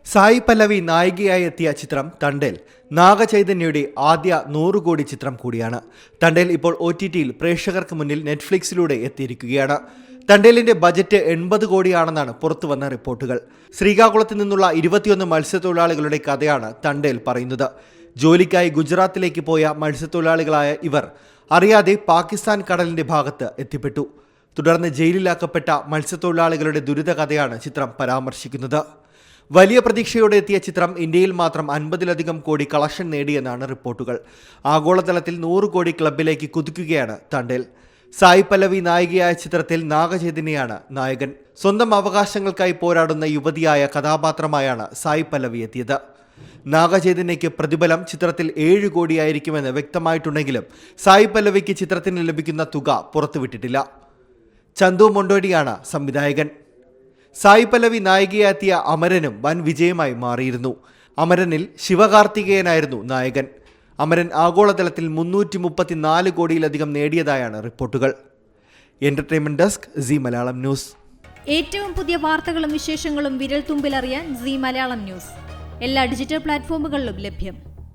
സായി പല്ലവി നായികയായി എത്തിയ ചിത്രം തണ്ടേൽ നാഗചൈതന്യയുടെ ആദ്യ 100 കോടി ചിത്രം കൂടിയാണ്. തണ്ടേൽ ഇപ്പോൾ OTTയിൽ പ്രേക്ഷകർക്ക് മുന്നിൽ നെറ്റ്ഫ്ലിക്സിലൂടെ എത്തിയിരിക്കുകയാണ്. തണ്ടേലിന്റെ ബജറ്റ് 80 കോടിയാണെന്നാണ് പുറത്തുവന്ന റിപ്പോർട്ടുകൾ. ശ്രീകാകുളത്ത് നിന്നുള്ള 21 മത്സ്യത്തൊഴിലാളികളുടെ കഥയാണ് തണ്ടേൽ പറയുന്നത്. ജോലിക്കായി ഗുജറാത്തിലേക്ക് പോയ മത്സ്യത്തൊഴിലാളികളായ ഇവർ അറിയാതെ പാകിസ്ഥാൻ കടലിന്റെ ഭാഗത്ത് എത്തിപ്പെട്ടു. തുടർന്ന് ജയിലിലാക്കപ്പെട്ട മത്സ്യത്തൊഴിലാളികളുടെ ദുരിത കഥയാണ് ചിത്രം പരാമർശിക്കുന്നത്. വലിയ പ്രതീക്ഷയോടെ എത്തിയ ചിത്രം ഇന്ത്യയിൽ മാത്രം 50-ലധികം കോടി കളക്ഷൻ നേടിയെന്നാണ് റിപ്പോർട്ടുകൾ. ആഗോളതലത്തിൽ 100 കോടി ക്ലബിലേക്ക് കുതിക്കുകയാണ് തണ്ടേൽ. സായി പല്ലവി നായികയായ ചിത്രത്തിൽ നാഗചൈതന്യയാണ് നായകൻ. സ്വന്തം അവകാശങ്ങൾക്കായി പോരാടുന്ന യുവതിയായ കഥാപാത്രമായാണ് സായി പല്ലവി എത്തിയത്. നാഗചൈതന്യയ്ക്ക് പ്രതിഫലം ചിത്രത്തിൽ 7 കോടിയായിരിക്കുമെന്ന് വ്യക്തമായിട്ടുണ്ടെങ്കിലും സായി പല്ലവിക്ക് ചിത്രത്തിന് ലഭിക്കുന്ന തുക പുറത്തുവിട്ടിട്ടില്ല. ചന്തു മൊണ്ടോഡിയാണ് സംവിധായകൻ. സായി പല്ലവി നായികയാത്തിയ അമരനും വൻ വിജയമായി മാറിയിരുന്നു. അമരനിൽ ശിവകാർത്തികേയനായിരുന്നു നായകൻ. അമരൻ ആഗോളതലത്തിൽ 334 കോടിയിലധികം നേടിയതായാണ് റിപ്പോർട്ടുകൾ. Entertainment desk, C Malayalam news. ഏറ്റവും പുതിയ വാർത്തകളും വിശേഷങ്ങളും വിരൽ തുമ്പിലറിയാൻ സി മലയാളം ന്യൂസ് എല്ലാ ഡിജിറ്റൽ പ്ലാറ്റ്ഫോമുകളിലും ലഭ്യം.